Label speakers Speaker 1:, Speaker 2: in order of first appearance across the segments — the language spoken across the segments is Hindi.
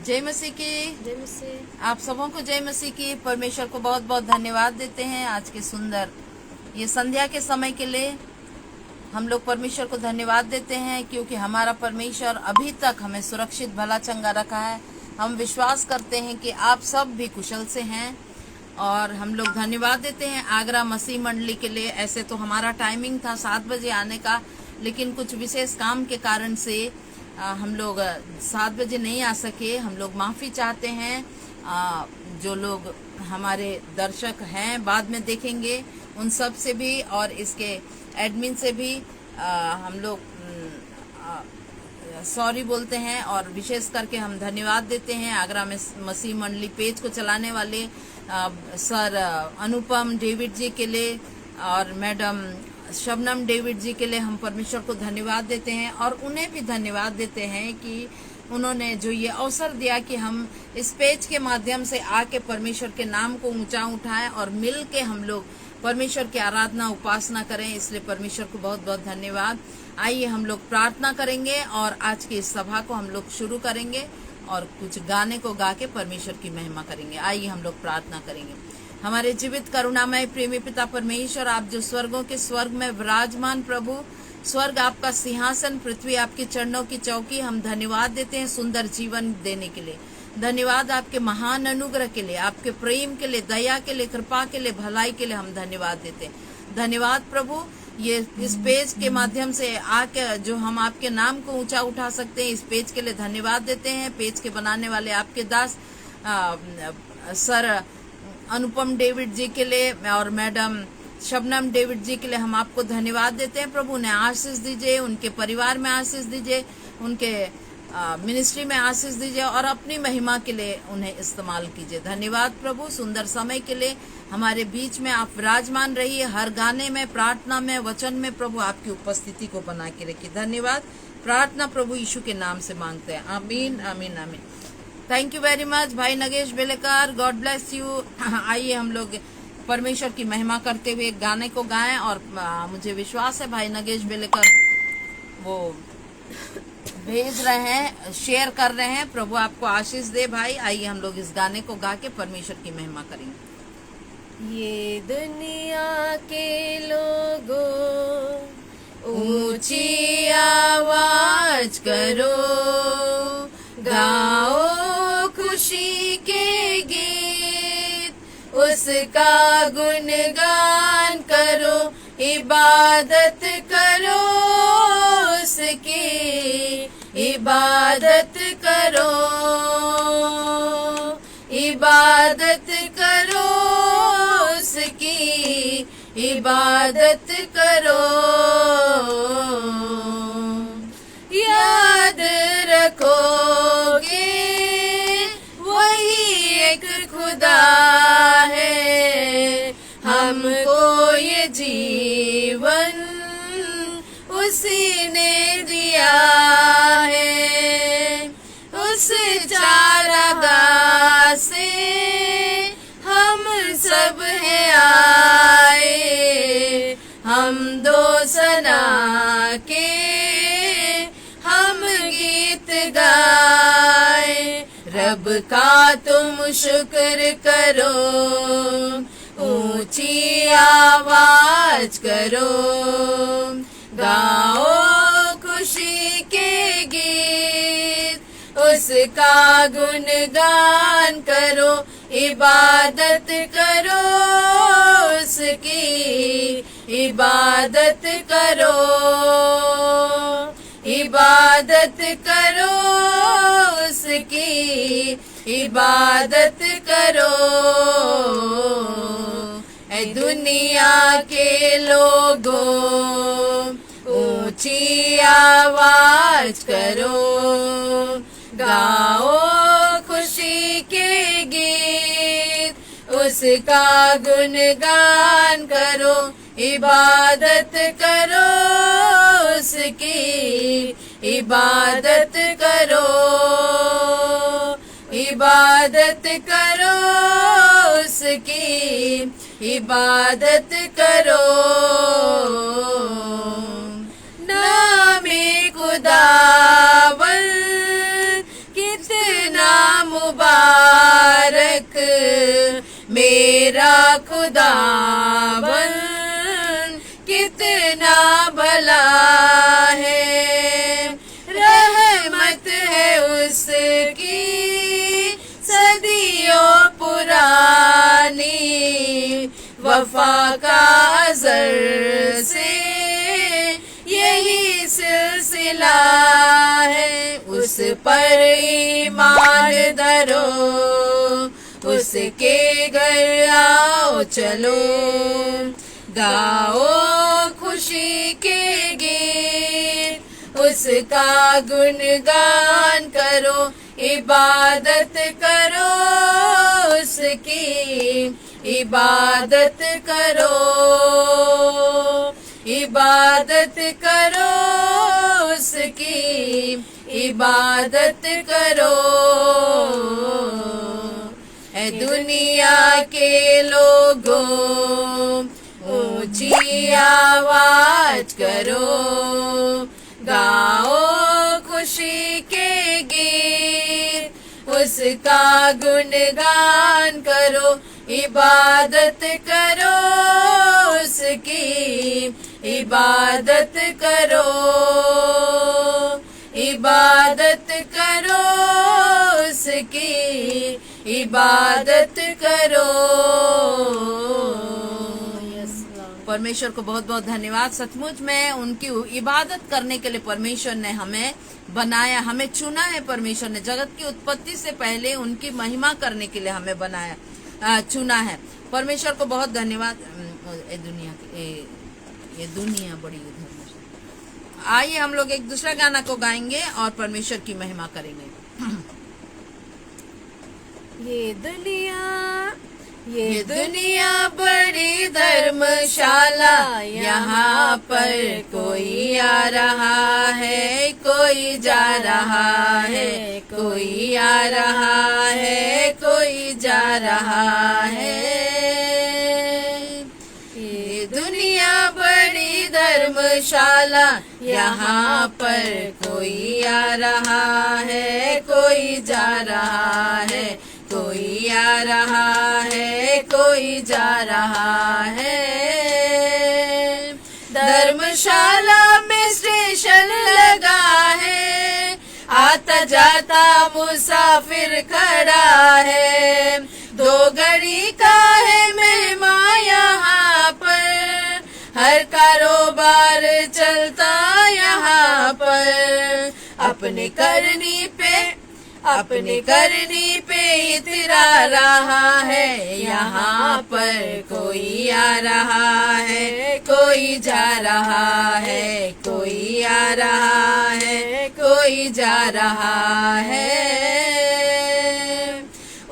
Speaker 1: जय मसीह की।
Speaker 2: जय मसीह।
Speaker 1: आप सबों को जय मसीह की। परमेश्वर को बहुत बहुत धन्यवाद देते हैं आज के सुंदर ये संध्या के समय के लिए। हम लोग परमेश्वर को धन्यवाद देते हैं क्योंकि हमारा परमेश्वर अभी तक हमें सुरक्षित भला चंगा रखा है। हम विश्वास करते हैं कि आप सब भी कुशल से हैं और हम लोग धन्यवाद देते हैं आगरा मसीह मंडली के लिए। ऐसे तो हमारा टाइमिंग था 7 बजे आने का, लेकिन कुछ विशेष काम के कारण से हम लोग 7 बजे नहीं आ सके। हम लोग माफ़ी चाहते हैं। जो लोग हमारे दर्शक हैं बाद में देखेंगे उन सब से भी और इसके एडमिन से भी हम लोग सॉरी बोलते हैं और विशेष करके हम धन्यवाद देते हैं आगरा में मसीह मंडली पेज को चलाने वाले सर अनुपम डेविड जी के लिए और मैडम शबनम डेविड जी के लिए हम परमेश्वर को धन्यवाद देते हैं और उन्हें भी धन्यवाद देते हैं कि उन्होंने जो ये अवसर दिया कि हम इस पेज के माध्यम से आके परमेश्वर के नाम को ऊंचा उठाएं और मिल के हम लोग परमेश्वर की आराधना उपासना करें। इसलिए परमेश्वर को बहुत बहुत धन्यवाद। आइए हम लोग प्रार्थना करेंगे और आज की इस सभा को हम लोग शुरू करेंगे और कुछ गाने को गा के परमेश्वर की महिमा करेंगे। आइए हम लोग प्रार्थना करेंगे। हमारे जीवित करुणामय प्रेमी पिता परमेश्वर, आप जो स्वर्गों के स्वर्ग में विराजमान प्रभु, स्वर्ग आपका सिंहासन, पृथ्वी आपके चरणों की चौकी। हम धन्यवाद देते हैं सुंदर जीवन देने के लिए। धन्यवाद आपके महान अनुग्रह के लिए, आपके प्रेम के लिए, दया के लिए, कृपा के लिए, भलाई के लिए हम धन्यवाद देते हैं। धन्यवाद प्रभु, ये इस पेज के माध्यम से आके जो हम आपके नाम को ऊंचा उठा सकते हैं, इस पेज के लिए धन्यवाद देते हैं। पेज के बनाने वाले आपके दास सर अनुपम डेविड जी के लिए और मैडम शबनम डेविड जी के लिए हम आपको धन्यवाद देते हैं। प्रभु उन्हें आशीष दीजिए, उनके परिवार में आशीष दीजिए, उनके मिनिस्ट्री में आशीष दीजिए और अपनी महिमा के लिए उन्हें इस्तेमाल कीजिए। धन्यवाद प्रभु, सुंदर समय के लिए हमारे बीच में आप विराजमान रहिए। हर गाने में, प्रार्थना में, वचन में प्रभु आपकी उपस्थिति को बना के रखिए। धन्यवाद। प्रार्थना प्रभु यीशु के नाम से मांगते हैं, आमीन आमीन आमीन। थैंक यू वेरी मच भाई Nagesh Belekar, God bless you. आइए हम लोग परमेश्वर की महिमा करते हुए गाने को गाएं और मुझे विश्वास है भाई नगेश बेलेकर वो भेज रहे हैं, शेयर कर रहे हैं। प्रभु आपको आशीष दे भाई। आइए हम लोग इस गाने को गा के परमेश्वर की महिमा करेंगे।
Speaker 2: ये दुनिया के लोगों
Speaker 1: ऊंची आवाज करो, गाओ खुशी के गीत, उसका गुणगान करो, इबादत करो उसकी, इबादत करो, इबादत करो उसकी, इबादत करो। याद रखोगे वही एक खुदा है, हमको ये जीवन उसी ने दिया है। उस चारागाह से हम सब हैं आए, हम दो सना के हम गीत गाए। रब का तुम शुक्र करो, ऊंची आवाज करो, गाओ खुशी के गीत, उसका गुणगान करो, इबादत करो उसकी, इबादत करो, इबादत करो उसकी, इबादत करो। ऐ दुनिया के लोगों ऊंची आवाज करो, गाओ खुशी के गीत, उसका गुणगान करो, इबादत करो उसकी, इबादत करो, इबादत करो उसकी, इबादत करो। नामे खुदावन कितना मुबारक मेरा खुदावन कितना भला है। रहमत है उसकी सदियों पुरानी, वफा का अज़ल से यही सिलसिला है। उस पर ईमान धरो, उसके घर आओ चलो, गाओ खुशी के गीत, उसका गुणगान करो, इबादत करो उसकी, इबादत करो, इबादत करो उसकी, इबादत करो। ऐ दुनिया के लोगों ऊंची आवाज करो, गाओ खुशी के गीत, उसका गुणगान करो, इबादत करो उसकी, इबादत करो, इबादत करो उसकी, इबादत करो। परमेश्वर को बहुत बहुत धन्यवाद। सचमुच में उनकी इबादत करने के लिए परमेश्वर ने हमें बनाया, हमें चुना है। परमेश्वर ने जगत की उत्पत्ति से पहले उनकी महिमा करने के लिए हमें बनाया, चुना है। परमेश्वर को बहुत धन्यवाद। ये दुनिया बड़ी उधर। आइए हम लोग एक दूसरा गाना को गाएंगे और परमेश्वर की महिमा करेंगे। ये दुनिया बड़ी धर्मशाला, यहाँ पर कोई आ रहा है, कोई जा रहा है, कोई आ रहा है, कोई जा रहा है। ये दुनिया बड़ी धर्मशाला, यहाँ पर कोई आ रहा है, कोई जा रहा है, कोई आ रहा है, कोई जा रहा है। धर्मशाला में स्टेशन लगा है, आता जाता मुसाफिर खड़ा है, 2 घड़ी का है मेहमान यहाँ पर, हर कारोबार चलता यहाँ पर, अपने करनी पे इतरा रहा है, यहाँ पर कोई आ रहा है, कोई जा रहा है, कोई आ रहा है, कोई जा रहा है।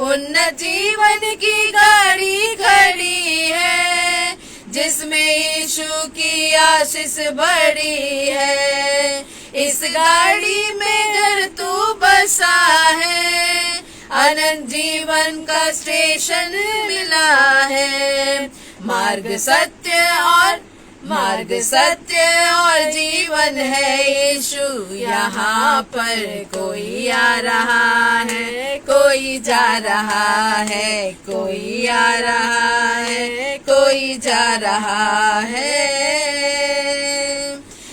Speaker 1: उन्नत जीवन की गाड़ी खड़ी है, जिसमें यीशु की आशीष बड़ी है। इस गाड़ी में घर तू बसा है, अनंत जीवन का स्टेशन मिला है। मार्ग सत्य और जीवन है यीशु, यहाँ पर कोई आ रहा है, कोई जा रहा है, कोई आ रहा है, कोई जा रहा है।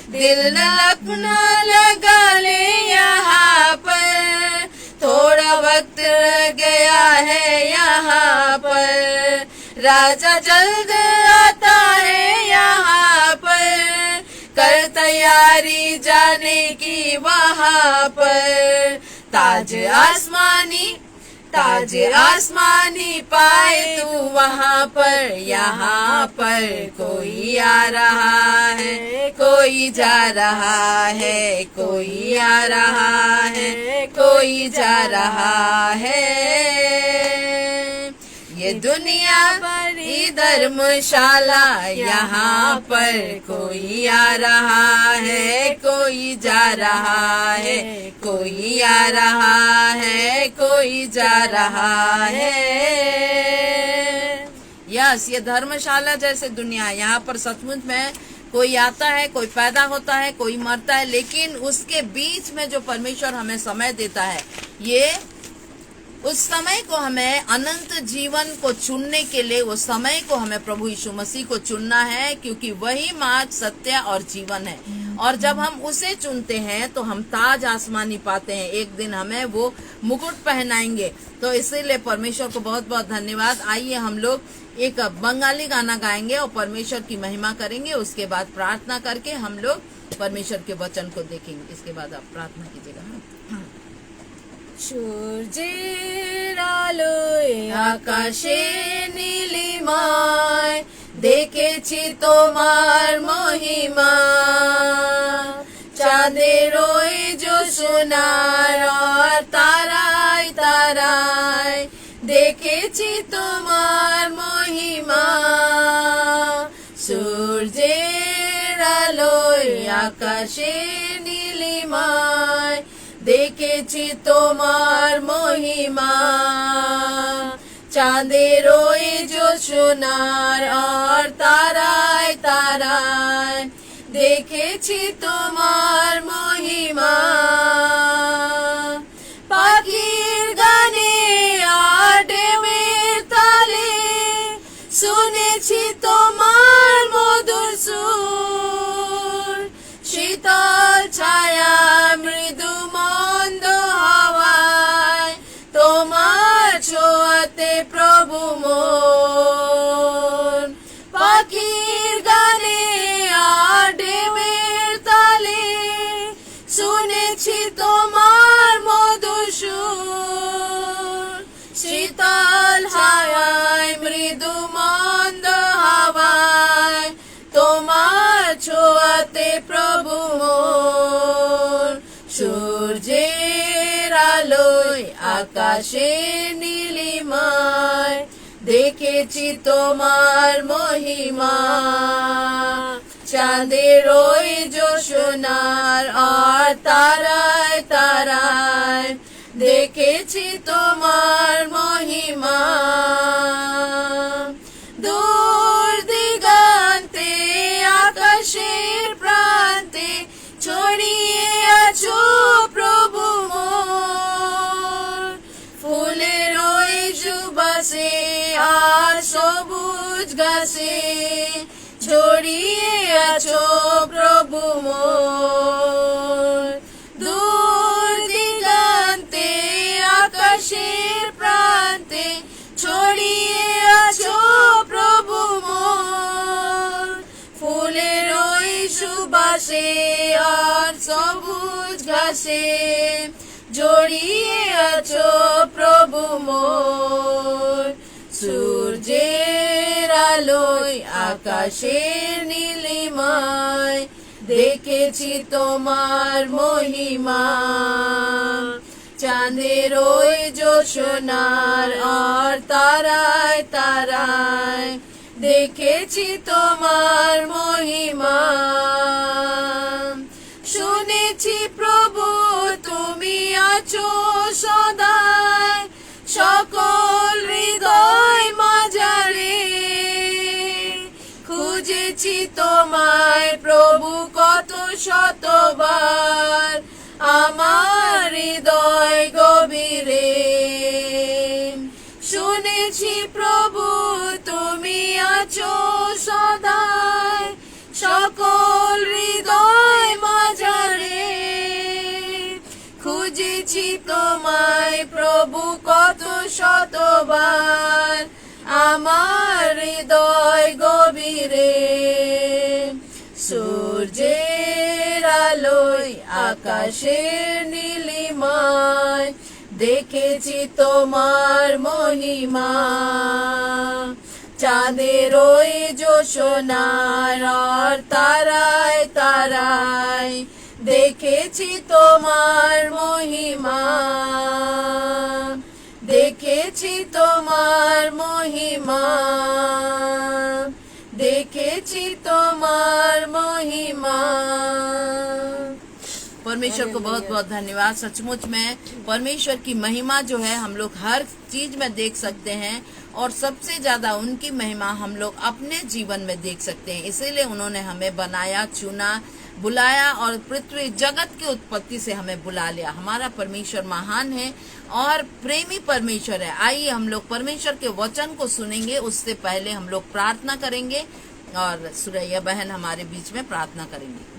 Speaker 1: दिल न अपना लगा ले यहाँ पर, थोड़ा वक्त रह गया है यहाँ पर, राजा जल्द आता है यहाँ पर, कर तैयारी जाने की वहाँ पर। ताज आसमानी पाए तू वहाँ पर, यहाँ पर कोई आ रहा है, कोई जा रहा है, कोई आ रहा है, कोई जा रहा है। ये दुनिया बड़ी धर्मशाला, यहाँ पर कोई आ रहा है, कोई जा रहा है, कोई आ रहा है, कोई जा रहा है। यस, ये धर्मशाला जैसे दुनिया, यहाँ पर सचमुच में कोई आता है, कोई पैदा होता है, कोई मरता है, लेकिन उसके बीच में जो परमेश्वर हमें समय देता है, उस समय को हमें अनंत जीवन को चुनने के लिए, उस समय को हमें प्रभु यीशु मसीह को चुनना है, क्योंकि वही मार्ग, सत्य और जीवन है। और जब हम उसे चुनते हैं तो हम ताज आसमानी पाते हैं, एक दिन हमें वो मुकुट पहनाएंगे। तो इसीलिए परमेश्वर को बहुत बहुत धन्यवाद। आइए हम लोग एक बंगाली गाना गाएंगे और परमेश्वर की महिमा करेंगे। उसके बाद प्रार्थना करके हम लोग परमेश्वर के वचन को देखेंगे। इसके बाद आप प्रार्थना कीजिएगा।
Speaker 2: সূর্যের আলোয় আকাশে নীলিমায় দেখেছি তোমার মহিমা, চাঁদের ওই জ্যোৎস্নার আর তারায় তারায় দেখেছি তোমার মহিমা। সূর্যের আলোয় আকাশে নীলিমায় দেখেছি তোমার মহিমা, চাঁদের ওই জ্যোৎস্নার আর তারায় তারায় দেখেছি তোমার মহিমা। পাখির গানে আর ঢেউয়ের তালে শুনেছি তোমার মধুর সুর, শীতল ছায়া মৃদু মন্দ হাওয়ায় তোমার ছোঁয়াতে প্রভু মন। পাখির গানে আর ঢেউয়ের তালে শুনেছি তোমার মধুর সুর, শীতল ছায়ায় মৃদু মন্দ হাওয়ায় তোমার ছোঁয়াতে প্রভু মন। সূর্যের আলোয় আকাশে নীলিমায় দেখেছি তোমার মহিমা, চাঁদের ওই জ্যোৎস্নার আর তারায় তারায় দেখেছি তোমার মহিমা। দূর দিগন্তে আকাশের প্রান্তে ছড়িয়ে আছো প্রভু মোর, ফুলের ওই সুবাসে আর সবুজ ঘাসে ছড়িয়ে আছো প্রভু মোর। দূর দিগন্তে আকাশের প্রান্তে ছড়িয়ে আছো প্রভু মোর, ফুলের ওই সুবাসে আর সবুজ ঘাসে জড়িয়ে আছো প্রভু মোর। সূর্যের আলোয় আকাশের নীলিমায় দেখেছি তোমার মহিমা, চাঁদের ওই জ্যোৎস্নার আর তারায় তারায় দেখেছি তোমার মহিমা। শুনেছি প্রভু তুমি আছো সদাই সকল হৃদয় মাঝারে, খুঁজেছি তোমায় প্রভু কত শতবার আমার হৃদয় গভীরে। শুনেছি প্রভু তুমি আছো সদাই সকল হৃদয় মাঝারে, খুঁজেছি তোমায় প্রভু কত শতবার আমার হৃদয় গভীরে। সূর্যের আলোয় আকাশের নীলিমায় দেখেছি তোমার মহিমা, চাঁদের ওই জ্যোৎস্নার আর তারায় তারায় দেখেছি তোমার মহিমা, দেখেছি তোমার মহিমা, দেখেছি তোমার মহিमा।
Speaker 1: परमेश्वर को बहुत बहुत धन्यवाद। सचमुच में परमेश्वर की महिमा जो है हम लोग हर चीज में देख सकते हैं और सबसे ज्यादा उनकी महिमा हम लोग अपने जीवन में देख सकते हैं। इसीलिए उन्होंने हमें बनाया, चुना बुलाया और पृथ्वी जगत की उत्पत्ति से हमें बुला लिया। हमारा परमेश्वर महान है और प्रेमी परमेश्वर है। आइए हम लोग परमेश्वर के वचन को सुनेंगे, उससे पहले हम लोग प्रार्थना करेंगे और सुरैया बहन हमारे बीच में प्रार्थना करेंगे।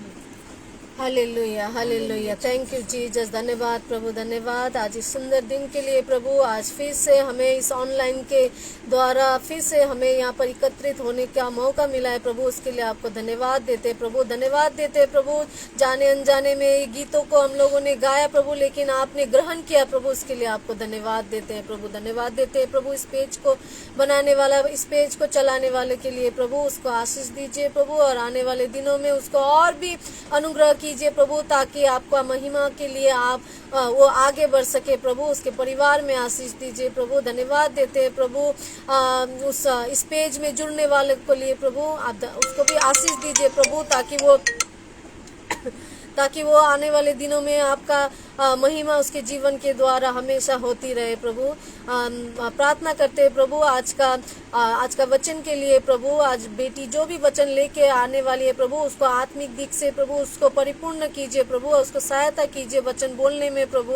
Speaker 2: Hallelujah, hallelujah. Thank you Jesus. धन्यवाद प्रभु, धन्यवाद आज इस सुंदर दिन के लिए प्रभु। आज फिर से हमें इस ऑनलाइन के द्वारा फिर से हमें यहाँ पर एकत्रित होने का मौका मिला है प्रभु, उसके लिए आपको धन्यवाद देते प्रभु, धन्यवाद देते प्रभु। जाने अनजाने में ये गीतों को हम लोगों ने गाया प्रभु, लेकिन आपने ग्रहण किया प्रभु, उसके लिए आपको धन्यवाद देते हैं प्रभु, धन्यवाद देते हैं प्रभु। इस पेज को बनाने वाला, इस पेज को चलाने वाले के लिए प्रभु उसको आशीष दीजिए प्रभु, और आने वाले दिनों में उसको और भी अनुग्रह कीजिए प्रभु, ताकि आपका महिमा के लिए आप वो आगे बढ़ सके प्रभु। उसके परिवार में आशीष दीजिए प्रभु, धन्यवाद देते हैं प्रभु। इस पेज में जुड़ने वाले को लिए प्रभु आप उसको भी आशीष दीजिए प्रभु, ताकि वो आने वाले दिनों में आपका महिमा उसके जीवन के द्वारा हमेशा होती रहे प्रभु। प्रार्थना करते हैं प्रभु आज का वचन के लिए प्रभु। आज बेटी जो भी वचन लेके आने वाली है प्रभु, उसको आत्मिक दिख से प्रभु उसको परिपूर्ण कीजिए प्रभु, उसको सहायता कीजिए वचन बोलने में प्रभु।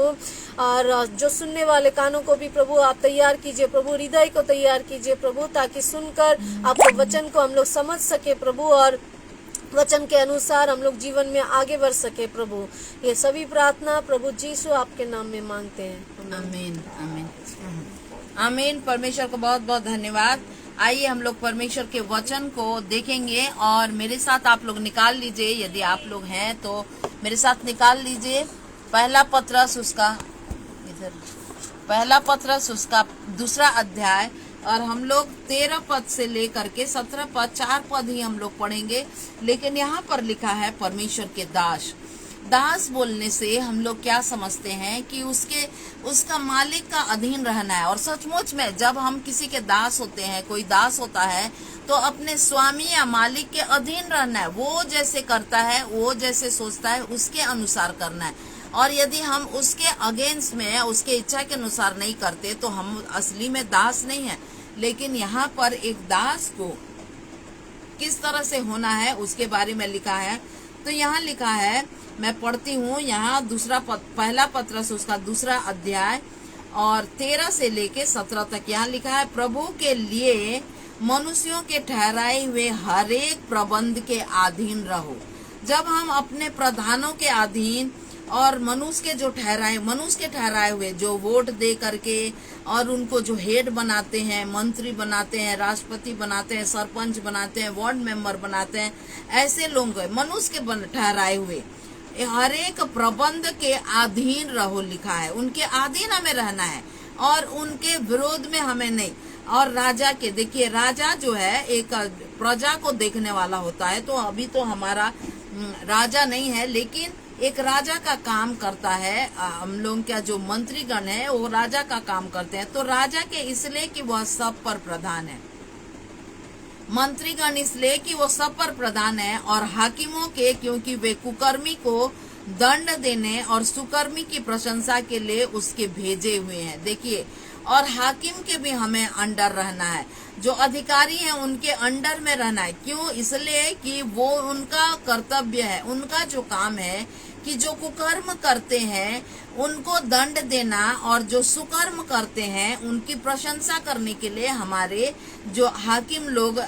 Speaker 2: और जो सुनने वाले कानों को भी प्रभु आप तैयार कीजिए प्रभु, हृदय को तैयार कीजिए प्रभु, ताकि सुनकर आपके वचन को हम लोग समझ सके प्रभु, और वचन के अनुसार हम लोग जीवन में आगे बढ़ सके प्रभु। ये सभी प्रार्थना प्रभु यीशु आपके नाम में मांगते हैं।
Speaker 1: आमीन, आमीन, आमीन। परमेश्वर को बहुत बहुत धन्यवाद। आइए हम लोग परमेश्वर के वचन को देखेंगे और मेरे साथ आप लोग निकाल लीजिए, यदि आप लोग हैं तो मेरे साथ निकाल लीजिए। पहला पत्रस उसका दूसरा अध्याय, और हम लोग 13 पद से लेकर के 17 पद, 4 पद ही हम लोग पढ़ेंगे। लेकिन यहाँ पर लिखा है परमेश्वर के दास बोलने से हम लोग क्या समझते हैं कि उसका मालिक का अधीन रहना है। और सचमुच में जब हम किसी के दास होते हैं, कोई दास होता है, तो अपने स्वामी या मालिक के अधीन रहना है। वो जैसे करता है, वो जैसे सोचता है, उसके अनुसार करना है। और यदि हम उसके अगेंस्ट में, उसके इच्छा के अनुसार नहीं करते तो हम असली में दास नहीं है। लेकिन यहाँ पर एक दास को किस तरह से होना है उसके बारे में लिखा है। तो यहाँ लिखा है, मैं पढ़ती हूँ यहाँ पहला पत्रस उसका दूसरा अध्याय और 13 से लेके 17 तक। यहाँ लिखा है, प्रभु के लिए मनुष्यों के ठहराए हुए हर एक प्रबंध के अधीन रहो। जब हम अपने प्रधानों के अधीन और मनुष्य के ठहराए हुए जो वोट दे करके और उनको जो हेड बनाते हैं, मंत्री बनाते हैं, राष्ट्रपति बनाते हैं, सरपंच बनाते हैं, वार्ड मेंबर बनाते हैं, ऐसे लोग मनुष्य के ठहराए हुए हर एक प्रबंध के अधीन रहो लिखा है। उनके अधीन हमें रहना है और उनके विरोध में हमें नहीं। और राजा के, देखिए राजा जो है एक प्रजा को देखने वाला होता है। तो अभी तो हमारा राजा नहीं है, लेकिन एक राजा का काम करता है। हम लोग का जो मंत्रीगण है वो राजा का काम करते हैं। तो राजा के इसलिए कि वह सब पर प्रधान है, मंत्रीगण इसलिए कि वो सब पर प्रधान है, और हाकिमों के क्योंकि वे कुकर्मी को दंड देने और सुकर्मी की प्रशंसा के लिए उसके भेजे हुए हैं। देखिए, और हाकिम के भी हमें अंडर रहना है, जो अधिकारी हैं उनके अंडर में रहना है। क्यों? इसलिए कि वो उनका कर्तव्य है, उनका जो काम है कि जो कुकर्म करते हैं उनको दंड देना, और जो सुकर्म करते हैं उनकी प्रशंसा करने के लिए हमारे जो हाकिम लोग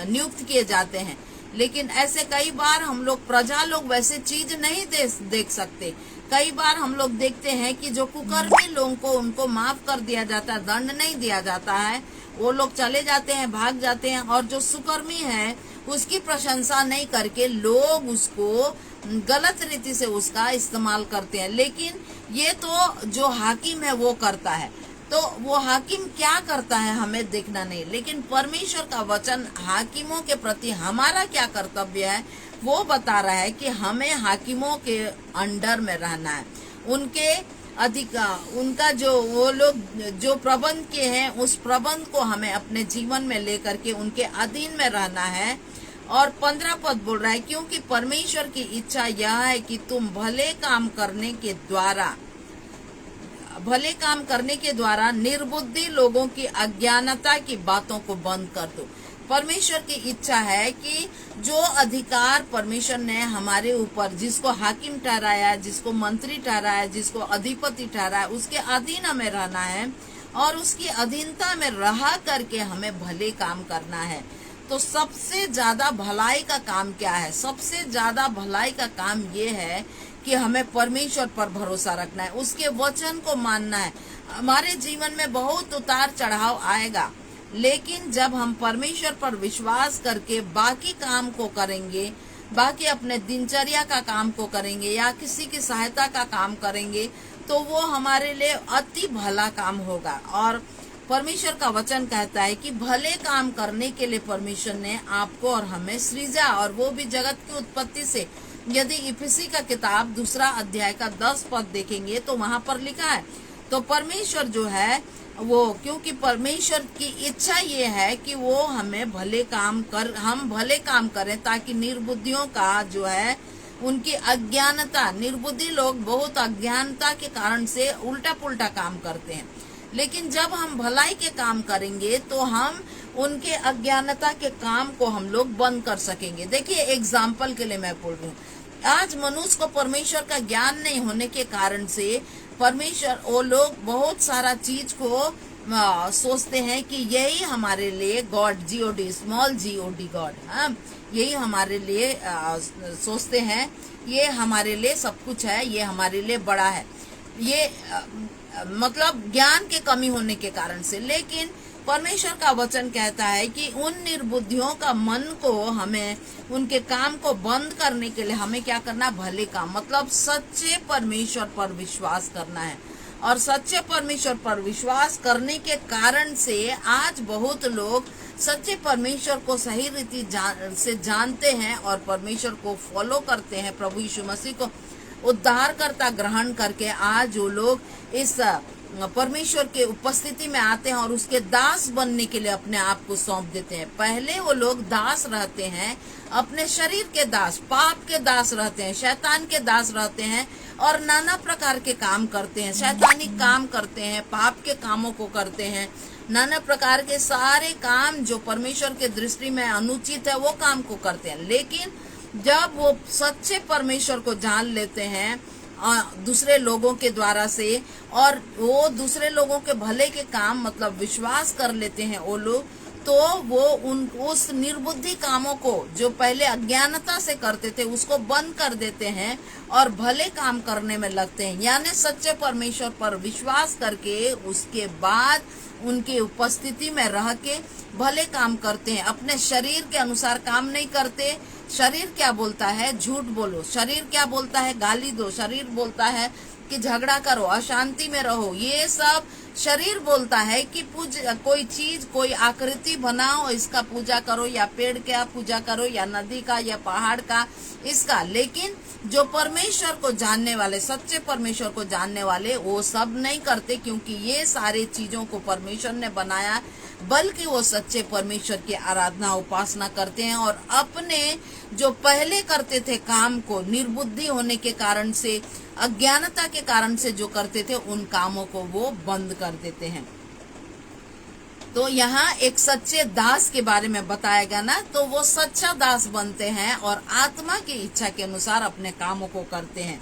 Speaker 1: नियुक्त किए जाते हैं। लेकिन ऐसे कई बार हम लोग प्रजा लोग वैसे चीज नहीं देख सकते। कई बार हम लोग देखते हैं कि जो कुकर्मी लोगों को उनको माफ कर दिया जाता है, दंड नहीं दिया जाता है, वो लोग चले जाते हैं, भाग जाते हैं। और जो सुकर्मी है उसकी प्रशंसा नहीं करके लोग उसको गलत रीति से उसका इस्तेमाल करते हैं। लेकिन ये तो जो हाकिम है वो करता है। तो वो हाकिम क्या करता है हमें देखना नहीं, लेकिन परमेश्वर का वचन हाकिमों के प्रति हमारा क्या कर्तव्य है वो बता रहा है कि हमें हाकिमों के अंडर में रहना है। उनका जो वो लोग जो प्रबंध के हैं उस प्रबंध को हमें अपने जीवन में लेकर के उनके अधीन में रहना है। और 15 पद बोल रहा है, क्योंकि परमेश्वर की इच्छा यह है कि तुम भले काम करने के द्वारा निर्बुद्धि लोगों की अज्ञानता की बातों को बंद कर दो। परमेश्वर की इच्छा है कि जो अधिकार परमेश्वर ने हमारे ऊपर, जिसको हाकिम ठहराया, जिसको मंत्री ठहराया, जिसको अधिपति ठहराया, उसके अधीन हमें रहना है और उसकी अधीनता में रहा करके हमें भले काम करना है। तो सबसे ज्यादा भलाई का काम क्या है? सबसे ज्यादा भलाई का काम ये है कि हमें परमेश्वर पर भरोसा रखना है, उसके वचन को मानना है। हमारे जीवन में बहुत उतार चढ़ाव आएगा, लेकिन जब हम परमेश्वर पर विश्वास करके बाकी काम को करेंगे, बाकी अपने दिनचर्या का काम को करेंगे या किसी की सहायता का काम करेंगे, तो वो हमारे लिए अति भला काम होगा। और परमेश्वर का वचन कहता है कि भले काम करने के लिए परमेश्वर ने आपको और हमें सृजा, और वो भी जगत की उत्पत्ति से। यदि इफिसी का किताब 2 अध्याय का 10 पद देखेंगे तो वहां पर लिखा है, तो परमेश्वर जो है वो, क्योंकि परमेश्वर की इच्छा ये है कि वो हम भले काम करें, ताकि निर्बुद्धियों का जो है उनकी अज्ञानता, निर्बुद्धि लोग बहुत अज्ञानता के कारण से उल्टा पुल्टा काम करते हैं, लेकिन जब हम भलाई के काम करेंगे तो हम उनके अज्ञानता के काम को हम लोग बंद कर सकेंगे। देखिए, एग्जाम्पल के लिए मैं बोल रही हूँ, आज मनुष्य को परमेश्वर का ज्ञान नहीं होने के कारण से परमेश्वर, वो लोग बहुत सारा चीज को सोचते हैं कि यही हमारे लिए God, GOD, small GOD God, यही हमारे लिए सोचते हैं, ये हमारे लिए सब कुछ है, ये हमारे लिए बड़ा है, ये मतलब ज्ञान के कमी होने के कारण से। लेकिन परमेश्वर का वचन कहता है कि उन निर्बुद्धियों का मन को, हमें उनके काम को बंद करने के लिए हमें क्या करना? भले काम, मतलब सच्चे परमेश्वर पर विश्वास करना है। और सच्चे परमेश्वर पर विश्वास करने के कारण से आज बहुत लोग सच्चे परमेश्वर को सही रीति से जानते हैं और परमेश्वर को फॉलो करते हैं। प्रभु यीशु मसीह को उद्धारकर्ता ग्रहण करके आज वो लोग इस परमेश्वर के उपस्थिति में आते हैं और उसके दास बनने के लिए अपने आप को सौंप देते हैं। पहले वो लोग दास रहते हैं, अपने शरीर के दास, पाप के दास रहते हैं, शैतान के दास रहते हैं और नाना प्रकार के काम करते हैं, शैतानी काम करते हैं, पाप के कामों को करते हैं, नाना प्रकार के सारे काम जो परमेश्वर के दृष्टि में अनुचित है वो काम को करते हैं। लेकिन जब वो सच्चे परमेश्वर को जान लेते हैं दूसरे लोगों के द्वारा से, और वो दूसरे लोगों के भले के काम मतलब विश्वास कर लेते हैं वो लोग, तो वो उस निर्बुद्धि कामों को जो पहले अज्ञानता से करते थे उसको बंद कर देते हैं और भले काम करने में लगते हैं, यानी सच्चे परमेश्वर पर विश्वास करके उसके बाद उनकी उपस्थिति में रह के भले काम करते हैं। अपने शरीर के अनुसार काम नहीं करते। शरीर क्या बोलता है? झूठ बोलो। शरीर क्या बोलता है? गाली दो। शरीर बोलता है कि झगड़ा करो, अशांति में रहो। ये सब शरीर बोलता है कि कोई चीज, कोई आकृति बनाओ, इसका पूजा करो, या पेड़ का पूजा करो, या नदी का, या पहाड़ का, इसका। लेकिन जो परमेश्वर को जानने वाले, सच्चे परमेश्वर को जानने वाले, वो सब नहीं करते, क्योंकि ये सारे चीजों को परमेश्वर ने बनाया, बल्कि वो सच्चे परमेश्वर की आराधना, उपासना करते हैं और अपने जो पहले करते थे काम को निर्बुद्धि होने के कारण से, अज्ञानता के कारण से जो करते थे, उन कामों को वो बंद कर देते हैं। तो यहाँ एक सच्चे दास के बारे में बताया गया ना, तो वो सच्चा दास बनते हैं और आत्मा की इच्छा के अनुसार अपने कामों को करते हैं।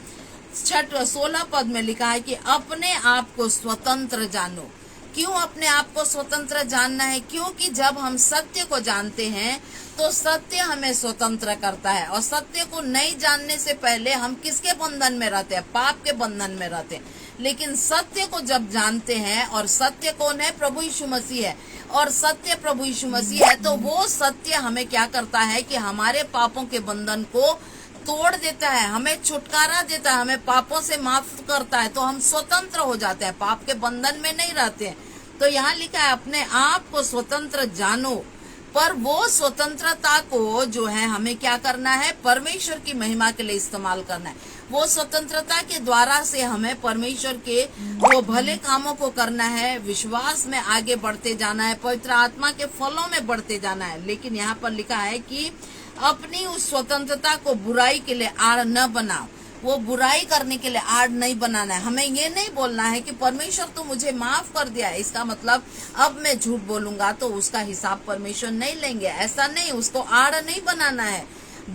Speaker 1: 16 पद में लिखा है कि अपने आप को स्वतंत्र जानो। क्यों अपने आप को स्वतंत्र जानना है? क्योंकि जब हम सत्य को जानते हैं तो सत्य हमें स्वतंत्र करता है, और सत्य को नहीं जानने से पहले हम किसके बंधन में रहते हैं? पाप के बंधन में रहते हैं। लेकिन सत्य को जब जानते हैं, और सत्य कौन है? प्रभु यीशु मसीह है, और सत्य प्रभु यीशु मसीह है, तो वो सत्य हमें क्या करता है कि हमारे पापों के बंधन को तोड़ देता है, हमें छुटकारा देता है, हमें पापों से माफ करता है, तो हम स्वतंत्र हो जाते हैं, पाप के बंधन में नहीं रहते हैं। तो यहाँ लिखा है अपने आप को स्वतंत्र जानो, पर वो स्वतंत्रता को जो है हमें क्या करना है? परमेश्वर की महिमा के लिए इस्तेमाल करना है। वो स्वतंत्रता के द्वारा से हमें परमेश्वर के वो भले कामों को करना है, विश्वास में आगे बढ़ते जाना है, पवित्र आत्मा के फलों में बढ़ते जाना है। लेकिन यहाँ पर लिखा है कि अपनी उस स्वतंत्रता को बुराई के लिए आड़ न बनाओ। वो बुराई करने के लिए आड़ नहीं बनाना है। हमें ये नहीं बोलना है कि परमेश्वर तो मुझे माफ कर दिया है, इसका मतलब अब मैं झूठ बोलूंगा तो उसका हिसाब परमेश्वर नहीं लेंगे, ऐसा नहीं, उसको आड़ नहीं बनाना है,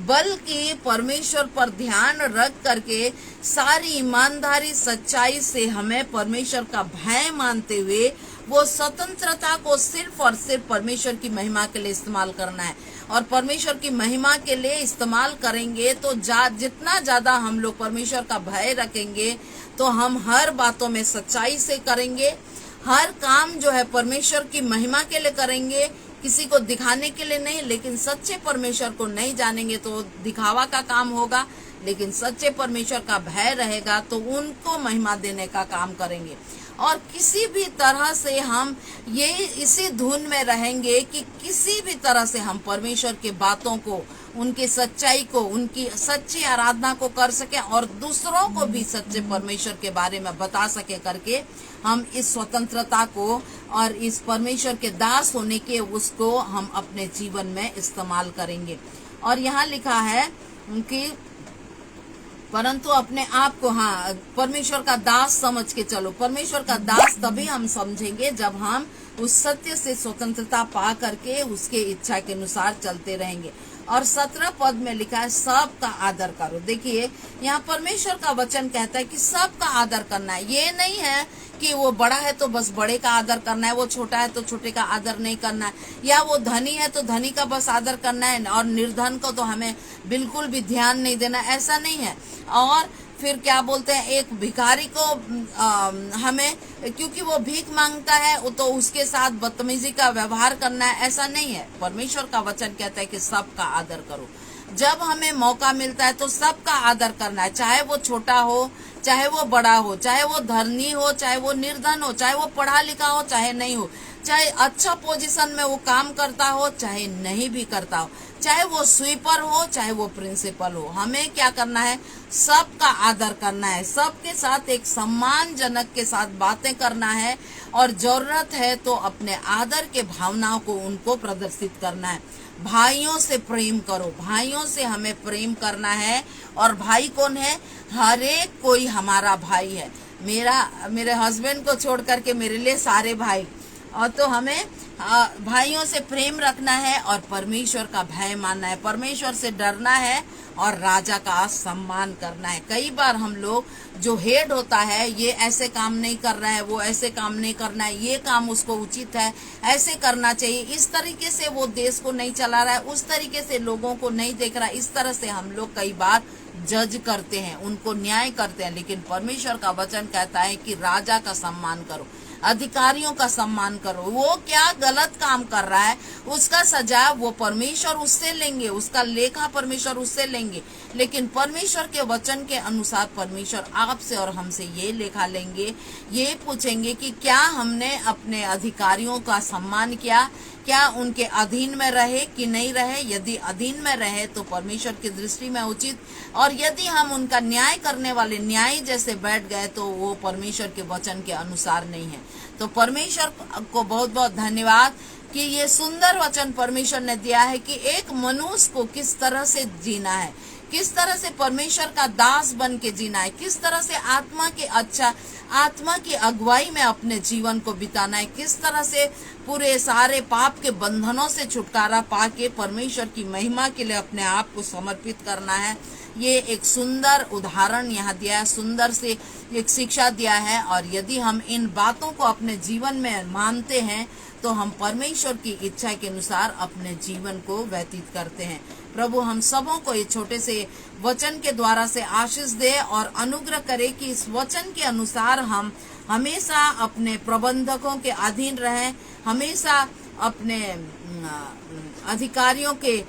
Speaker 1: बल्कि परमेश्वर पर ध्यान रख करके सारी ईमानदारी सच्चाई से हमें परमेश्वर का भय मानते हुए वो स्वतंत्रता को सिर्फ और सिर्फ परमेश्वर की महिमा के लिए इस्तेमाल करना है। और परमेश्वर की महिमा के लिए इस्तेमाल करेंगे तो जितना ज्यादा हम लोग परमेश्वर का भय रखेंगे तो हम हर बातों में सच्चाई से करेंगे, हर काम जो है परमेश्वर की महिमा के लिए करेंगे, किसी को दिखाने के लिए नहीं। लेकिन सच्चे परमेश्वर को नहीं जानेंगे तो दिखावा का काम होगा, लेकिन सच्चे परमेश्वर का भय रहेगा तो उनको महिमा देने का काम करेंगे। और किसी भी तरह से हम ये इसी धुन में रहेंगे कि किसी भी तरह से हम परमेश्वर के बातों को, उनकी सच्चाई को, उनकी सच्ची आराधना को कर सके और दूसरों को भी सच्चे परमेश्वर के बारे में बता सके करके हम इस स्वतंत्रता को और इस परमेश्वर के दास होने के उसको हम अपने जीवन में इस्तेमाल करेंगे। और यहाँ लिखा है कि परंतु अपने आप को परमेश्वर का दास समझ के चलो। परमेश्वर का दास तभी हम समझेंगे जब हम उस सत्य से स्वतंत्रता पा करके उसके इच्छा के अनुसार चलते रहेंगे। और 17 पद में लिखा है सबका आदर करो। देखिए यहाँ परमेश्वर का वचन कहता है कि सबका आदर करना है। ये नहीं है कि वो बड़ा है तो बस बड़े का आदर करना है, वो छोटा है तो छोटे का आदर नहीं करना है, या वो धनी है तो धनी का बस आदर करना है और निर्धन को तो हमें बिल्कुल भी ध्यान नहीं देना, ऐसा नहीं है। और फिर क्या बोलते हैं, एक भिखारी को हमें क्योंकि वो भीख मांगता है तो उसके साथ बदतमीजी का व्यवहार करना है, ऐसा नहीं है। परमेश्वर का वचन कहता है कि सबका आदर करो। जब हमें मौका मिलता है तो सबका आदर करना है, चाहे वो छोटा हो, चाहे वो बड़ा हो, चाहे वो धनी हो, चाहे वो निर्धन हो, चाहे वो पढ़ा लिखा हो, चाहे नहीं हो, चाहे अच्छा पोजीशन में वो काम करता हो, चाहे नहीं भी करता हो, चाहे वो स्वीपर हो, चाहे वो प्रिंसिपल हो। हमें क्या करना है, सबका आदर करना है, सबके साथ एक सम्मानजनक के साथ बातें करना है और जरूरत है तो अपने आदर के भावनाओं को उनको प्रदर्शित करना है। भाइयों से प्रेम करो, भाइयों से हमें प्रेम करना है। और भाई कौन है, हर एक कोई हमारा भाई है। मेरे हस्बैंड को छोड़ करके मेरे लिए सारे भाई। और तो हमें भाइयों से प्रेम रखना है और परमेश्वर का भय मानना है, परमेश्वर से डरना है और राजा का सम्मान करना है। कई बार हम लोग जो हेड होता है, ये ऐसे काम नहीं कर रहा है, वो ऐसे काम नहीं करना है, ये काम उसको उचित है, ऐसे करना चाहिए, इस तरीके से वो देश को नहीं चला रहा है, उस तरीके से लोगों को नहीं देख रहा है, इस तरह से हम लोग कई बार जज करते हैं, उनको न्याय करते हैं। लेकिन परमेश्वर का वचन कहता है कि राजा का सम्मान करो, अधिकारियों का सम्मान करो। वो क्या गलत काम कर रहा है उसका सजा वो परमेश्वर उससे लेंगे, उसका लेखा परमेश्वर उससे लेंगे। लेकिन परमेश्वर के वचन के अनुसार परमेश्वर आपसे और हमसे ये लेखा लेंगे, ये पूछेंगे कि क्या हमने अपने अधिकारियों का सम्मान किया, क्या उनके अधीन में रहे कि नहीं रहे। यदि अधीन में रहे तो परमेश्वर की दृष्टि में उचित, और यदि हम उनका न्याय करने वाले न्यायी जैसे बैठ गए तो वो परमेश्वर के वचन के अनुसार नहीं है। तो परमेश्वर को बहुत बहुत धन्यवाद कि ये सुंदर वचन परमेश्वर ने दिया है कि एक मनुष्य को किस तरह से जीना है, किस तरह से परमेश्वर का दास बन के जीना है, किस तरह से आत्मा की अगुवाई में अपने जीवन को बिताना है, किस तरह से पूरे सारे पाप के बंधनों से छुटकारा पाके परमेश्वर की महिमा के लिए अपने आप को समर्पित करना है। ये एक सुंदर उदाहरण यहाँ दिया है, सुंदर से एक शिक्षा दिया है। और यदि हम इन बातों को अपने जीवन में मानते हैं तो हम परमेश्वर की इच्छा के अनुसार अपने जीवन को व्यतीत करते हैं। प्रभु हम सबों को ये छोटे से वचन के द्वारा से आशीष दे और अनुग्रह करे कि इस वचन के अनुसार हम हमेशा अपने प्रबंधकों के अधीन रहें, हमेशा अपने अधिकारियों के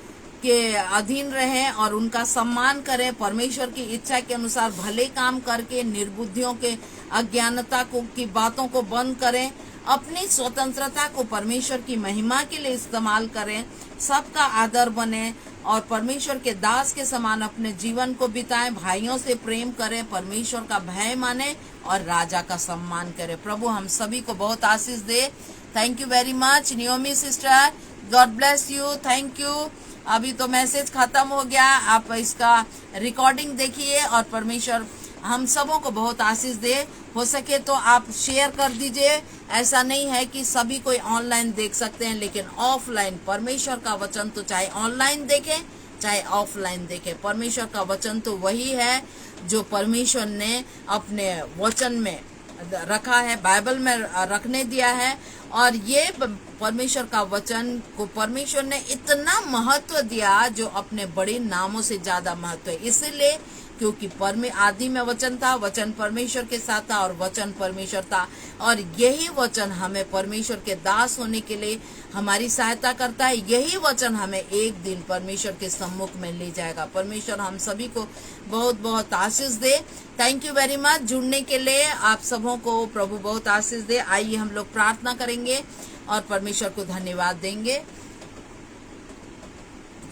Speaker 1: अधीन रहें और उनका सम्मान करें, परमेश्वर की इच्छा के अनुसार भले काम करके निर्बुद्धियों के अज्ञानता की बातों को बंद करें, अपनी स्वतंत्रता को परमेश्वर की महिमा के लिए इस्तेमाल करें, सबका आदर बने और परमेश्वर के दास के समान अपने जीवन को बिताएं, भाइयों से प्रेम करें, परमेश्वर का भय माने और राजा का सम्मान करें। प्रभु हम सभी को बहुत आशीष दे। Thank you very much Naomi sister, God bless you, thank you. अभी तो मैसेज खत्म हो गया, आप इसका रिकॉर्डिंग देखिए और परमेश्वर हम सबों को बहुत आशीष दे। हो सके तो आप शेयर कर दीजिए। ऐसा नहीं है कि सभी कोई ऑनलाइन देख सकते हैं, लेकिन ऑफलाइन परमेश्वर का वचन तो चाहे ऑनलाइन देखें चाहे ऑफलाइन देखें, परमेश्वर का वचन तो वही है जो परमेश्वर ने अपने वचन में रखा है, बाइबल में रखने दिया है। और ये परमेश्वर का वचन को परमेश्वर ने इतना महत्व दिया जो अपने बड़े नामों से ज्यादा महत्व है, इसीलिए क्योंकि आदि में वचन था, वचन परमेश्वर के साथ था और वचन परमेश्वर था। और यही वचन हमें परमेश्वर के दास होने के लिए हमारी सहायता करता है। यही वचन हमें एक दिन परमेश्वर के सम्मुख में ले जाएगा। परमेश्वर हम सभी को बहुत बहुत आशीष दे। थैंक यू वेरी मच जुड़ने के लिए। आप सबों को प्रभु बहुत आशीष दे। आइए हम लोग प्रार्थना करेंगे और परमेश्वर को धन्यवाद देंगे।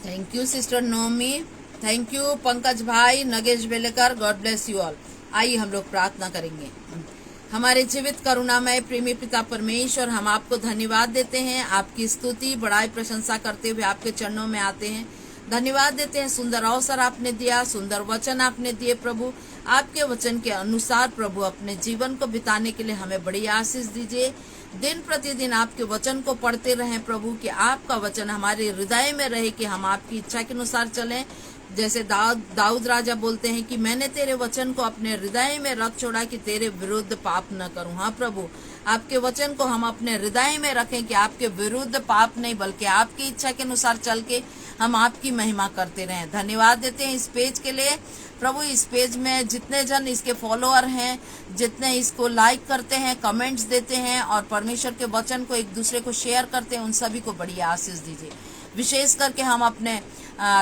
Speaker 1: Thank you sister Naomi, thank you Pankaj भाई, Nagesh Belekar, God bless you all. आइए हम लोग प्रार्थना करेंगे। हमारे जीवित करुणामय प्रेमी पिता परमेश्वर, हम आपको धन्यवाद देते हैं, आपकी स्तुति बड़ाई प्रशंसा करते हुए आपके चरणों में आते हैं। धन्यवाद देते हैं, सुंदर अवसर आपने दिया, सुंदर वचन आपने दिए प्रभु। आपके वचन के अनुसार प्रभु अपने जीवन को बिताने के लिए हमें बड़ी आशीष दीजिए। दिन प्रतिदिन आपके वचन को पढ़ते रहें प्रभु, कि आपका वचन हमारे हृदय में रहे, कि हम आपकी इच्छा के अनुसार चलें। जैसे दाऊद राजा बोलते हैं कि मैंने तेरे वचन को अपने हृदय में रख छोड़ा कि तेरे विरुद्ध पाप न करूं। हाँ प्रभु, आपके वचन को हम अपने हृदय में रखें कि आपके विरुद्ध पाप नहीं बल्कि आपकी इच्छा के अनुसार चल के हम आपकी महिमा करते रहें। धन्यवाद देते हैं इस पेज के लिए प्रभु। इस पेज में जितने जन इसके फॉलोअर हैं, जितने इसको लाइक करते हैं, कमेंट्स देते हैं और परमेश्वर के वचन को एक दूसरे को शेयर करते हैं, उन सभी को बड़ी आशीष दीजिए। विशेष करके हम अपने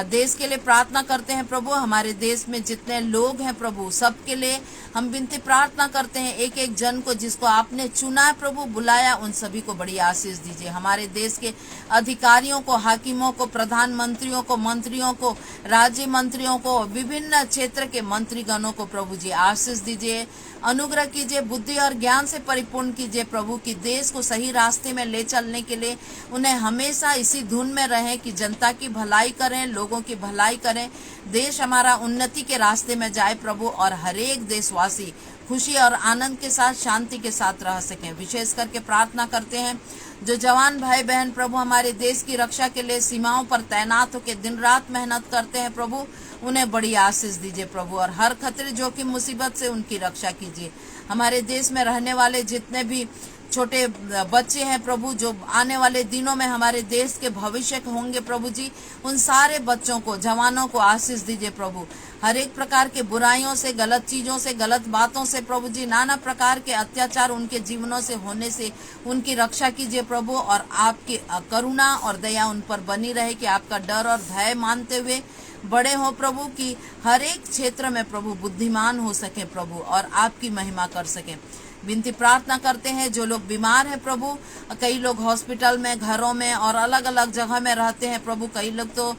Speaker 1: देश के लिए प्रार्थना करते हैं प्रभु। हमारे देश में जितने लोग हैं प्रभु, सबके लिए हम विनती प्रार्थना करते हैं। एक एक जन को जिसको आपने चुना है प्रभु, बुलाया, उन सभी को बड़ी आशीष दीजिए। हमारे देश के अधिकारियों को, हाकिमों को, प्रधानमंत्रियों को, मंत्रियों को, राज्य मंत्रियों को, विभिन्न क्षेत्र के मंत्रीगणों को प्रभु जी आशीष दीजिए, अनुग्रह कीजिए, बुद्धि और ज्ञान से परिपूर्ण कीजिए प्रभु, कि देश को सही रास्ते में ले चलने के लिए उन्हें हमेशा इसी धुन में रहें कि जनता की भलाई करें, लोगों की भलाई करें, देश हमारा उन्नति के रास्ते में जाए प्रभु, और हर एक देशवासी खुशी और आनंद के साथ, शांति के साथ रह सकें। विशेष करके प्रार्थना करते हैं जो जवान भाई बहन प्रभु हमारे देश की रक्षा के लिए सीमाओं पर तैनात होकर दिन रात मेहनत करते हैं प्रभु, उन्हें बड़ी आशीष दीजिए प्रभु, और हर खतरे जोखिम मुसीबत से उनकी रक्षा कीजिए। हमारे देश में रहने वाले जितने भी छोटे बच्चे हैं प्रभु, जो आने वाले दिनों में हमारे देश के भविष्य होंगे प्रभु जी, उन सारे बच्चों को, जवानों को आशीष दीजिए प्रभु। हर एक प्रकार के बुराइयों से, गलत चीजों से, गलत बातों से प्रभु जी, नाना प्रकार के अत्याचार उनके जीवनों से होने से उनकी रक्षा कीजिए प्रभु, और आपकी करुणा और दया उन पर बनी रहे, कि आपका डर और भय मानते हुए बड़े हो प्रभु, कि हर एक क्षेत्र में प्रभु बुद्धिमान हो सके प्रभु, और आपकी महिमा कर सके। विनती प्रार्थना करते हैं जो लोग बीमार हैं प्रभु, कई लोग हॉस्पिटल में, घरों में और अलग अलग जगह में रहते हैं प्रभु, कई लोग तो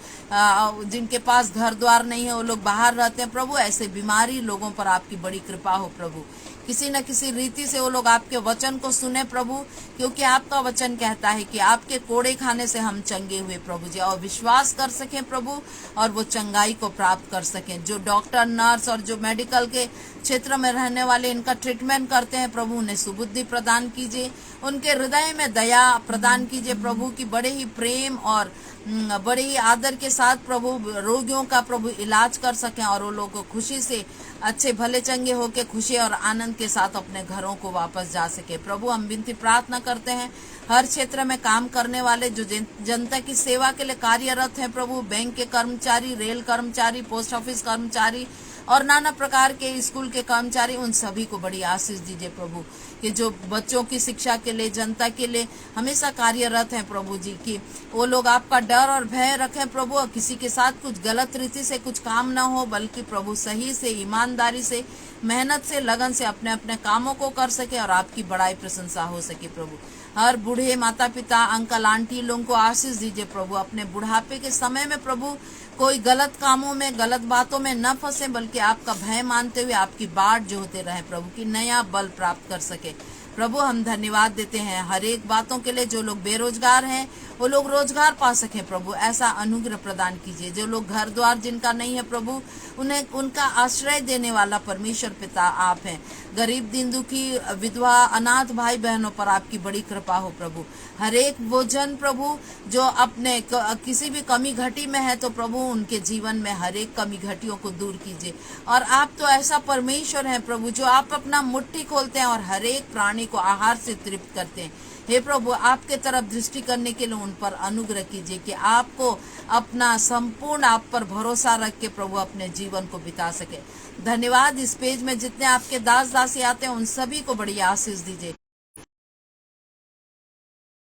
Speaker 1: जिनके पास घर द्वार नहीं है वो लोग बाहर रहते हैं प्रभु। ऐसे बीमारी लोगों पर आपकी बड़ी कृपा हो प्रभु, किसी न किसी रीति से वो लोग आपके वचन को सुने प्रभु, क्योंकि आपका वचन कहता है कि आपके कोड़े खाने से हम चंगे हुए प्रभु जी, और विश्वास कर सकें प्रभु और वो चंगाई को प्राप्त कर सकें। जो डॉक्टर, नर्स और जो मेडिकल के क्षेत्र में रहने वाले इनका ट्रीटमेंट करते हैं प्रभु, उन्हें सुबुद्धि प्रदान कीजिए, उनके हृदय में दया प्रदान कीजिए प्रभु, की बड़े ही प्रेम और बड़े ही आदर के साथ प्रभु रोगियों का प्रभु इलाज कर सकें, और वो लोग खुशी से अच्छे भले चंगे होके खुशी और आनंद के साथ अपने घरों को वापस जा सके प्रभु। हम विनती प्रार्थना करते हैं हर क्षेत्र में काम करने वाले, जो जनता की सेवा के लिए कार्यरत हैं प्रभु, बैंक के कर्मचारी, रेल कर्मचारी, पोस्ट ऑफिस कर्मचारी और नाना प्रकार के स्कूल के कर्मचारी, उन सभी को बड़ी आशीष दीजिए प्रभु, कि जो बच्चों की शिक्षा के लिए, जनता के लिए हमेशा कार्यरत हैं प्रभु जी, कि वो लोग आपका डर और भय रखें प्रभु, और किसी के साथ कुछ गलत रीति से कुछ काम ना हो, बल्कि प्रभु सही से, ईमानदारी से, मेहनत से, लगन से अपने अपने कामों को कर सके और आपकी बड़ाई प्रशंसा हो सके प्रभु। हर बूढ़े माता पिता, अंकल आंटी लोगों को आशीष दीजिए प्रभु, अपने बुढ़ापे के समय में प्रभु कोई गलत कामों में, गलत बातों में न फंसे, बल्कि आपका भय मानते हुए आपकी बाट जो होते रहे प्रभु, की नया बल प्राप्त कर सके प्रभु। हम धन्यवाद देते हैं हर एक बातों के लिए। जो लोग बेरोजगार हैं वो लोग रोजगार पा सके प्रभु, ऐसा अनुग्रह प्रदान कीजिए। जो लोग घर द्वार जिनका नहीं है प्रभु, उन्हें उनका आश्रय देने वाला परमेश्वर पिता आप हैं। गरीब दीन दुखी विधवा अनाथ भाई बहनों पर आपकी बड़ी कृपा हो प्रभु। हर एक वो जन प्रभु जो अपने किसी भी कमी घटी में है, तो प्रभु उनके जीवन में हर एक कमी घटियों को दूर कीजिए। और आप तो ऐसा परमेश्वर हैं प्रभु जो आप अपना मुट्ठी खोलते हैं और हर एक प्राणी को आहार से तृप्त करते हैं। हे प्रभु, आपके तरफ दृष्टि करने के लिए उन पर अनुग्रह कीजिए कि आपको अपना संपूर्ण आप पर भरोसा रख के प्रभु अपने जीवन को बिता सके। धन्यवाद। इस पेज में जितने आपके दास दासी आते हैं उन सभी को बड़ी आशीष दीजिए।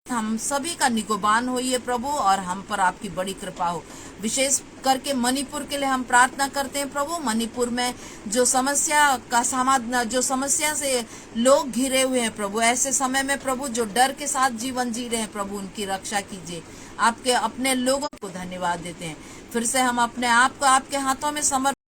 Speaker 1: हम सभी का निगोबान होइए प्रभु, और हम पर आपकी बड़ी कृपा हो। विशेष करके मणिपुर के लिए हम प्रार्थना करते हैं प्रभु। मणिपुर में जो समस्या का समाधान, जो समस्या से लोग घिरे हुए हैं प्रभु, ऐसे समय में प्रभु जो डर के साथ जीवन जी रहे हैं प्रभु, उनकी रक्षा कीजिए। आपके अपने लोगों को धन्यवाद देते हैं। फिर से हम अपने आप को आपके हाथों में समर्पित